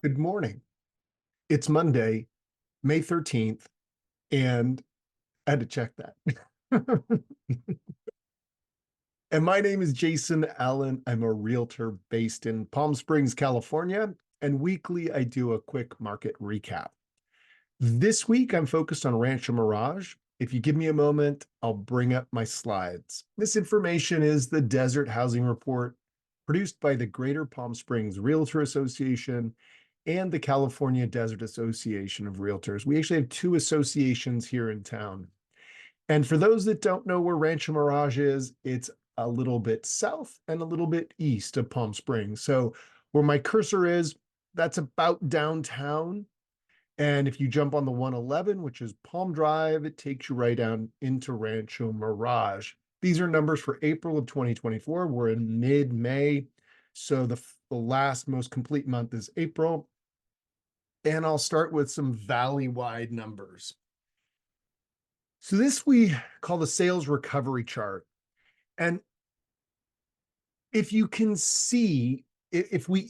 Good morning. It's Monday, May 13th, and I had to check that. And my name is Jason Allen. I'm a realtor based in Palm Springs, California, and weekly I do a quick market recap. This week I'm focused on Rancho Mirage. If you give me a moment, I'll bring up my slides. This information is the Desert Housing Report produced by the Greater Palm Springs Realtor Association and the California Desert Association of Realtors. We actually have two associations here in town. And for those that don't know where Rancho Mirage is, it's a little bit south and a little bit east of Palm Springs. So where my cursor is, that's about downtown. And if you jump on the 111, which is Palm Drive, it takes you right down into Rancho Mirage. These are numbers for April of 2024. We're in mid-May. So the last most complete month is April. And I'll start with some valley-wide numbers. So this we call the sales recovery chart. And if you can see, if we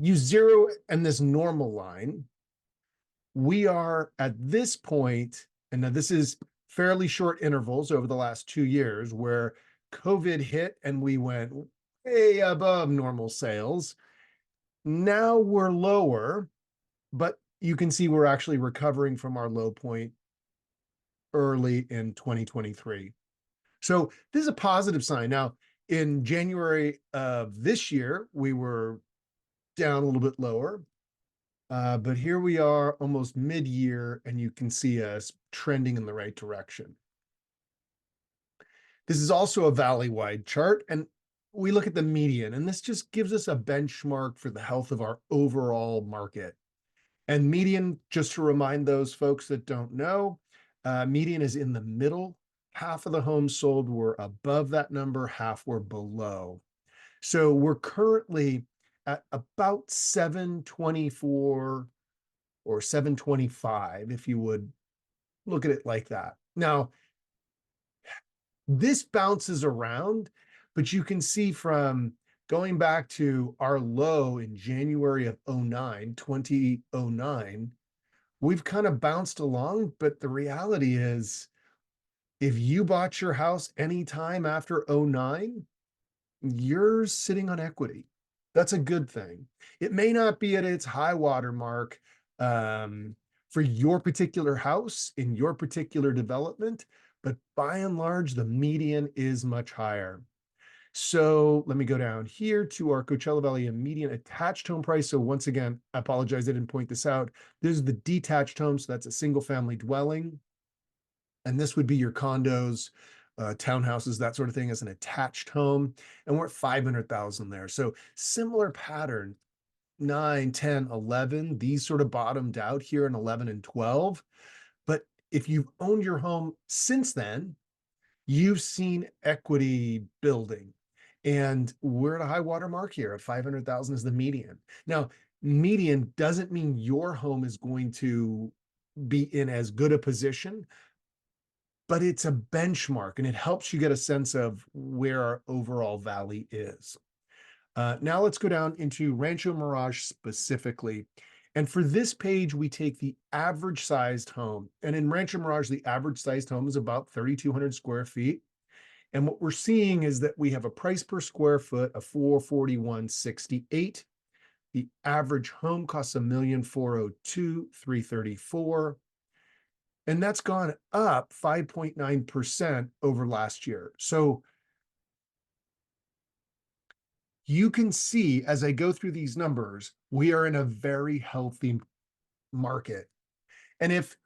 use zero and this normal line, we are at this point, and now this is fairly short intervals over the last 2 years where COVID hit and we went way above normal sales. Now we're lower, but you can see we're actually recovering from our low point early in 2023. So this is a positive sign. Now, in January of this year, we were down a little bit lower. But here we are almost mid-year, and you can see us trending in the right direction. This is also a valley-wide chart, and we look at the median, and this just gives us a benchmark for the health of our overall market. And median, just to remind those folks that don't know, median is in the middle. Half of the homes sold were above that number, half were below. So we're currently at about 724 or 725, if you would look at it like that. Now, this bounces around, but you can see from going back to our low in January of 2009, we've kind of bounced along, but the reality is if you bought your house anytime after 09, you're sitting on equity. That's a good thing. It may not be at its high water mark for your particular house in your particular development, but by and large, the median is much higher. So let me go down here to our Coachella Valley median attached home price. So once again, I apologize, I didn't point this out. This is the detached home, so that's a single family dwelling. And this would be your condos, townhouses, that sort of thing as an attached home. And we're at 500,000 there. So similar pattern, 9, 10, 11, these sort of bottomed out here in 11 and 12. But if you've owned your home since then, you've seen equity building. And we're at a high water mark here of 500,000 is the median. Now, median doesn't mean your home is going to be in as good a position, but it's a benchmark and it helps you get a sense of where our overall valley is. Now let's go down into Rancho Mirage specifically. And for this page, we take the average sized home. And in Rancho Mirage, the average sized home is about 3,200 square feet. And what we're seeing is that we have a price per square foot of $441.68. The average home costs $1,402,334. And that's gone up 5.9% over last year. So you can see as I go through these numbers, we are in a very healthy market. And if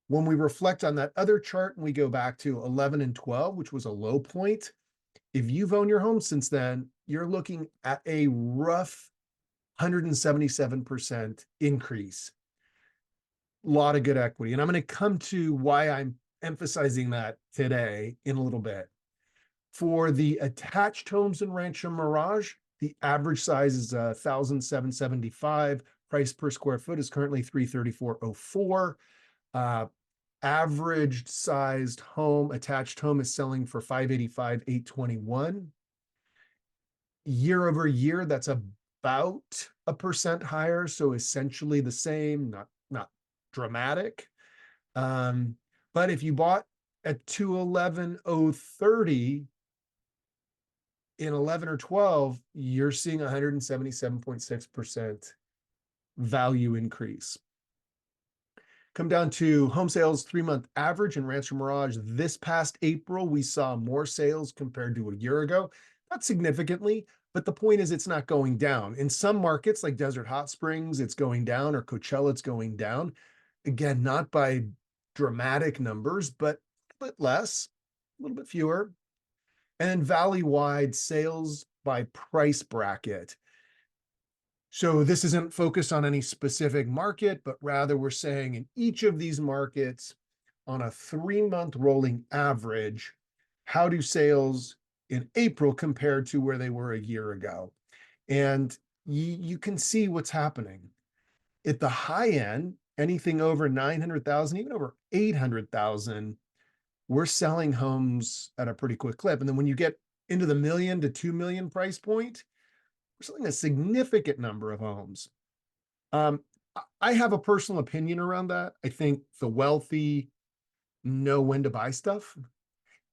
when we reflect on that other chart and we go back to 11 and 12, which was a low point, if you've owned your home since then, you're looking at a rough 177% increase. A lot of good equity. And I'm going to come to why I'm emphasizing that today in a little bit. For the attached homes in Rancho Mirage, the average size is 1,775. Price per square foot is currently $334.04. Average sized home, attached home is selling for $585,821. Year over year, that's a about 1% higher, so essentially the same, not dramatic. But if you bought at 211,030 in 11 or 12, you're seeing 177.6% value increase. Come down to home sales 3-month average in Rancho Mirage. This past April, we saw more sales compared to a year ago. Not significantly, but the point is it's not going down. In some markets like Desert Hot Springs, it's going down, or Coachella, it's going down. Again, not by dramatic numbers, but a bit less, a little bit fewer. And Valleywide Sales by price bracket. So this isn't focused on any specific market, but rather we're saying in each of these markets, on a 3-month rolling average, how do sales in April compared to where they were a year ago? And you can see what's happening. At the high end, anything over 900,000, even over 800,000, we're selling homes at a pretty quick clip. And then when you get into the $1 million to $2 million price point, we're selling a significant number of homes. I have a personal opinion around that. I think the wealthy know when to buy stuff.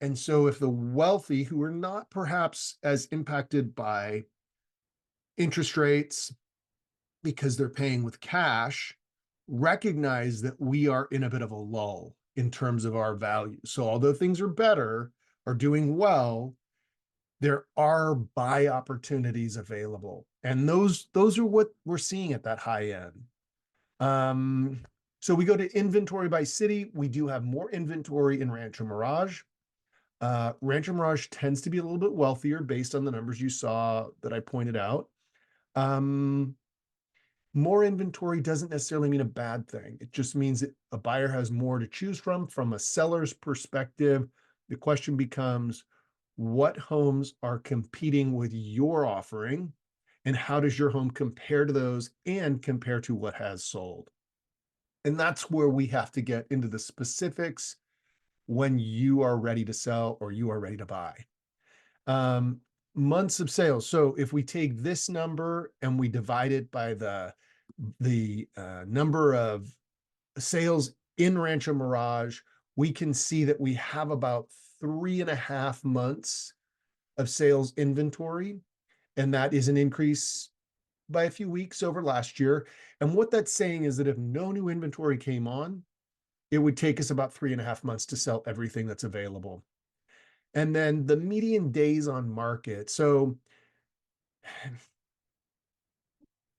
And so if the wealthy, who are not perhaps as impacted by interest rates because they're paying with cash, recognize that we are in a bit of a lull in terms of our value. So although things are better, are doing well, there are buy opportunities available. And those are what we're seeing at that high end. So we go to inventory by city. We do have more inventory in Rancho Mirage. Rancho Mirage tends to be a little bit wealthier based on the numbers you saw that I pointed out. More inventory doesn't necessarily mean a bad thing. It just means that a buyer has more to choose from a seller's perspective. The question becomes, what homes are competing with your offering, and how does your home compare to those and compare to what has sold? And that's where we have to get into the specifics when you are ready to sell or you are ready to buy. Months of sales. So if we take this number and we divide it by the number of sales in Rancho Mirage, we can see that we have about 3.5 months of sales inventory, and that is an increase by a few weeks over last year. And what that's saying is that if no new inventory came on, it would take us about 3.5 months to sell everything that's available. And then the median days on market. So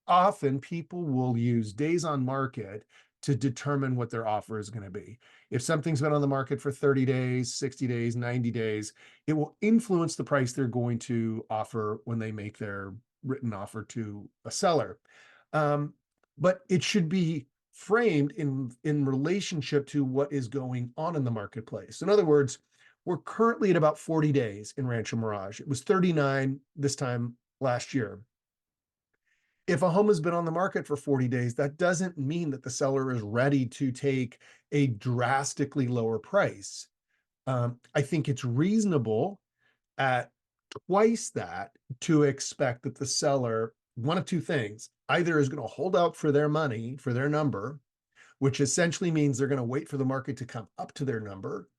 often people will use days on market to determine what their offer is going to be. If something's been on the market for 30 days, 60 days, 90 days, it will influence the price they're going to offer when they make their written offer to a seller. But it should be framed in relationship to what is going on in the marketplace. In other words, we're currently at about 40 days in Rancho Mirage. It was 39 this time last year. If a home has been on the market for 40 days, that doesn't mean that the seller is ready to take a drastically lower price. I think it's reasonable at twice that to expect that the seller, one of two things, either is going to hold out for their money, for their number, which essentially means they're going to wait for the market to come up to their number,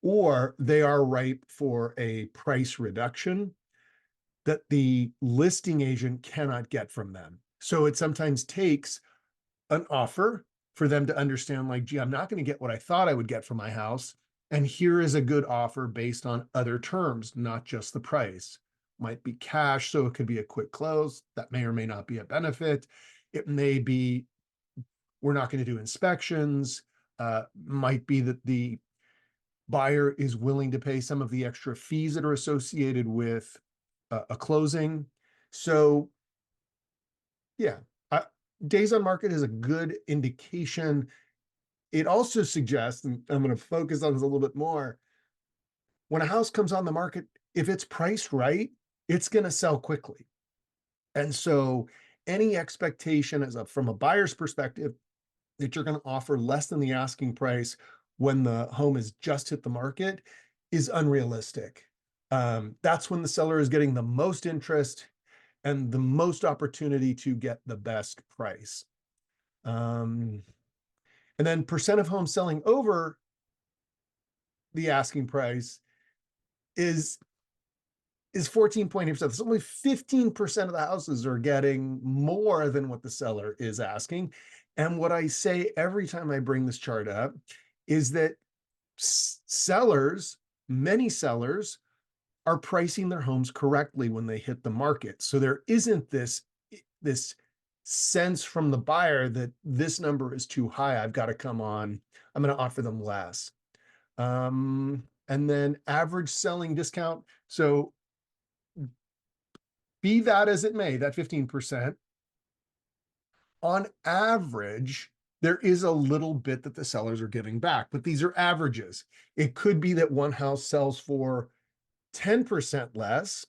or they are ripe for a price reduction that the listing agent cannot get from them. So it sometimes takes an offer for them to understand, like, gee, I'm not going to get what I thought I would get for my house. And here is a good offer based on other terms, not just the price. Might be cash, so it could be a quick close. That may or may not be a benefit. It may be, we're not going to do inspections. Might be that the buyer is willing to pay some of the extra fees that are associated with a closing. So yeah, days on market is a good indication. It also suggests, and I'm going to focus on this a little bit more, when a house comes on the market, if it's priced right, it's going to sell quickly. And so any expectation from a buyer's perspective that you're going to offer less than the asking price when the home has just hit the market is unrealistic. That's when the seller is getting the most interest. and the most opportunity to get the best price. And then percent of homes selling over the asking price is 14.8%. So only 15% of the houses are getting more than what the seller is asking. And what I say every time I bring this chart up is that sellers, many sellers, are pricing their homes correctly when they hit the market. So there isn't this sense from the buyer that this number is too high. I've got to come on. I'm going to offer them less. And then average selling discount. So be that as it may, that 15%, on average, there is a little bit that the sellers are giving back, but these are averages. It could be that one house sells for 10% less,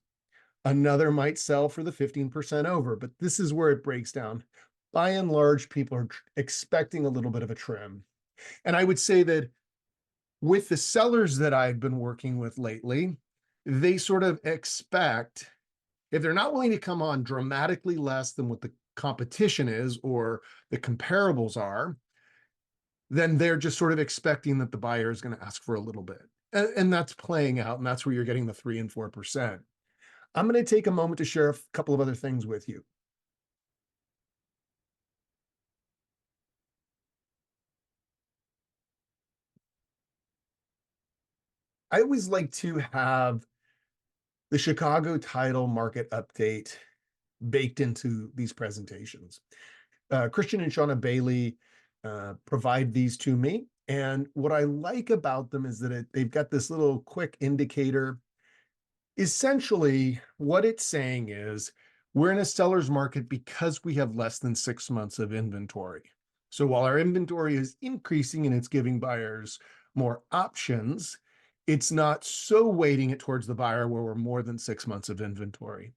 another might sell for the 15% over, but this is where it breaks down. By and large, people are expecting a little bit of a trim. And I would say that with the sellers that I've been working with lately, they sort of expect, if they're not willing to come on dramatically less than what the competition is or the comparables are, then they're just sort of expecting that the buyer is going to ask for a little bit. And that's playing out, and that's where you're getting the 3 and 4%. I'm going to take a moment to share a couple of other things with you. I always like to have the Chicago title market update baked into these presentations. Christian and Shauna Bailey provide these to me. And what I like about them is that they've got this little quick indicator. Essentially, what it's saying is we're in a seller's market because we have less than 6 months of inventory. So while our inventory is increasing and it's giving buyers more options, it's not so weighting it towards the buyer where we're more than 6 months of inventory.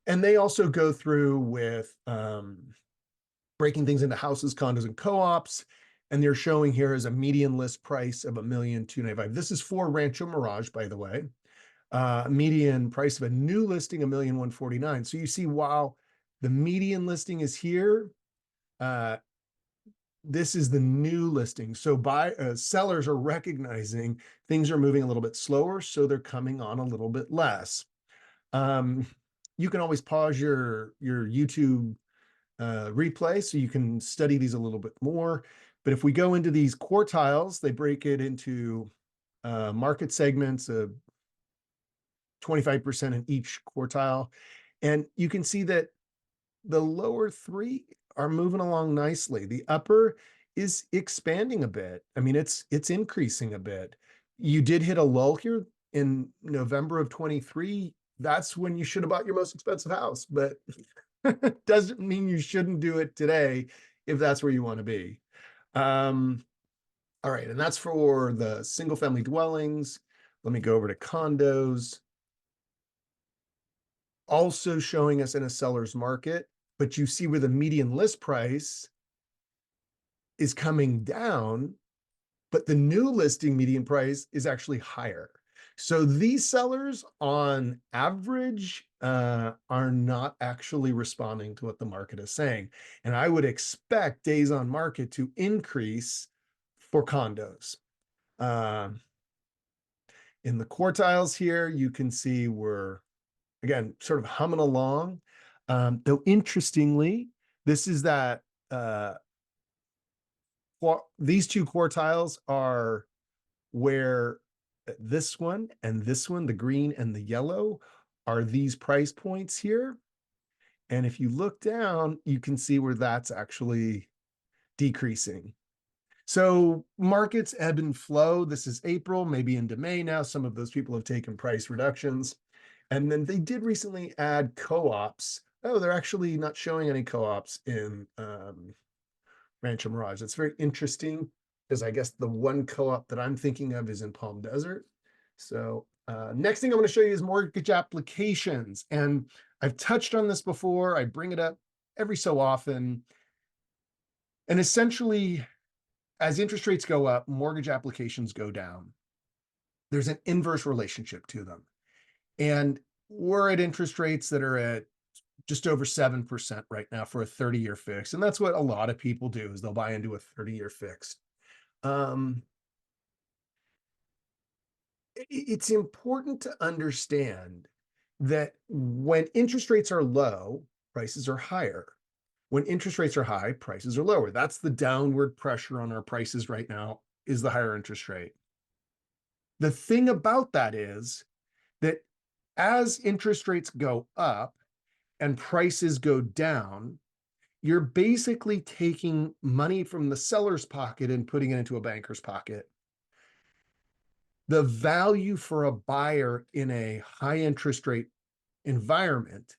And they also go through with breaking things into houses, condos, and co-ops. And they're showing here as a median list price of $1,295,000. This is for Rancho Mirage, by the way. Median price of a new listing, $1,149,000. So you see, while the median listing is here, this is the new listing. So sellers are recognizing things are moving a little bit slower, so they're coming on a little bit less. You can always pause your YouTube replay so you can study these a little bit more. But if we go into these quartiles, they break it into market segments of 25% in each quartile. And you can see that the lower three are moving along nicely. The upper is expanding a bit. I mean, it's increasing a bit. You did hit a lull here in November of 23. That's when you should have bought your most expensive house, but doesn't mean you shouldn't do it today if that's where you want to be. All right, and that's for the single family dwellings. Let me go over to condos. Also showing us in a seller's market, but you see where the median list price is coming down, but the new listing median price is actually higher. So these sellers on average are not actually responding to what the market is saying. And I would expect days on market to increase for condos. In the quartiles here, you can see we're, again, sort of humming along. Though interestingly, this is that these two quartiles are where this one and this one, the green and the yellow, are these price points here. And if you look down, you can see where that's actually decreasing. So markets ebb and flow. This is April, maybe into May now. Some of those people have taken price reductions. And then they did recently add co-ops. Oh, they're actually not showing any co-ops in Rancho Mirage. It's very interesting because I guess the one co-op that I'm thinking of is in Palm Desert. So next thing I'm going to show you is mortgage applications. And I've touched on this before. I bring it up every so often. And essentially, as interest rates go up, mortgage applications go down. There's an inverse relationship to them. And we're at interest rates that are at just over 7% right now for a 30-year fix. And that's what a lot of people do is they'll buy into a 30-year fix. Um, it's important to understand that when interest rates are low, prices are higher. When interest rates are high, prices are lower. That's the downward pressure on our prices right now is the higher interest rate. The thing about that is that as interest rates go up and prices go down, you're basically taking money from the seller's pocket and putting it into a banker's pocket. The value for a buyer in a high interest rate environment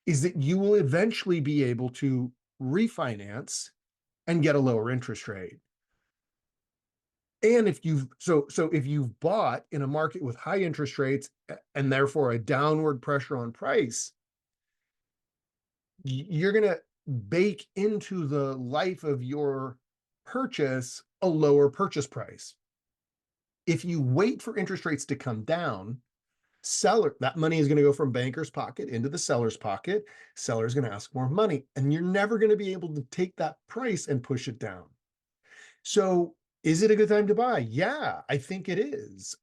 is that you will eventually be able to refinance and get a lower interest rate. And if you've bought in a market with high interest rates and therefore a downward pressure on price, you're going to bake into the life of your purchase a lower purchase price. If you wait for interest rates to come down, that money is going to go from banker's pocket into the seller's pocket. Seller's going to ask more money, and you're never going to be able to take that price and push it down. So is it a good time to buy? Yeah, I think it is.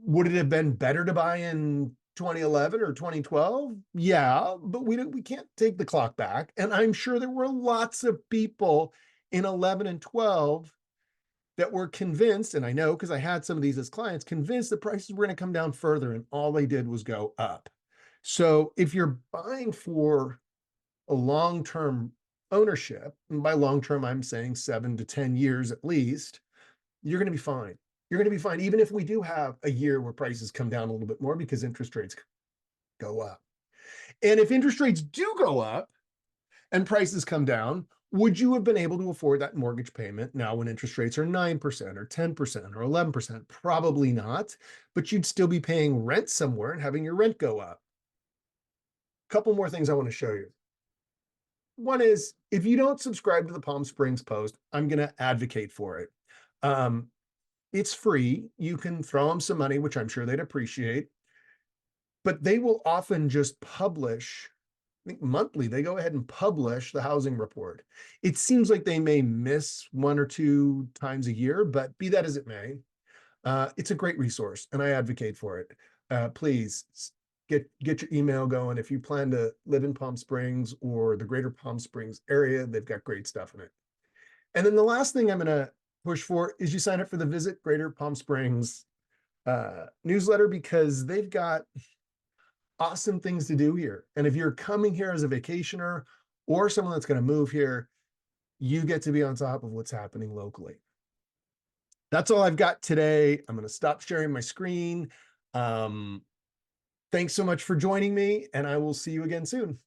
Would it have been better to buy in 2011 or 2012? Yeah, but we can't take the clock back. And I'm sure there were lots of people in 11 and 12 that were convinced, and I know because I had some of these as clients, convinced that prices were going to come down further, and all they did was go up. So if you're buying for a long-term ownership, and by long-term, I'm saying 7 to 10 years at least, you're going to be fine. You're going to be fine, even if we do have a year where prices come down a little bit more because interest rates go up. And if interest rates do go up and prices come down, would you have been able to afford that mortgage payment now when interest rates are 9% or 10% or 11%? Probably not, but you'd still be paying rent somewhere and having your rent go up. A couple more things I want to show you. One is if you don't subscribe to the Palm Springs Post, I'm going to advocate for it. It's free. You can throw them some money, which I'm sure they'd appreciate, but they will often just publish, I think monthly, they go ahead and publish the housing report. It seems like they may miss 1 or 2 times a year, but be that as it may, it's a great resource and I advocate for it. Please get your email going. If you plan to live in Palm Springs or the greater Palm Springs area, they've got great stuff in it. And then the last thing I'm going to push for is you sign up for the Visit Greater Palm Springs newsletter because they've got awesome things to do here. And if you're coming here as a vacationer or someone that's going to move here, you get to be on top of what's happening locally. That's all I've got today. I'm going to stop sharing my screen. Thanks so much for joining me, and I will see you again soon.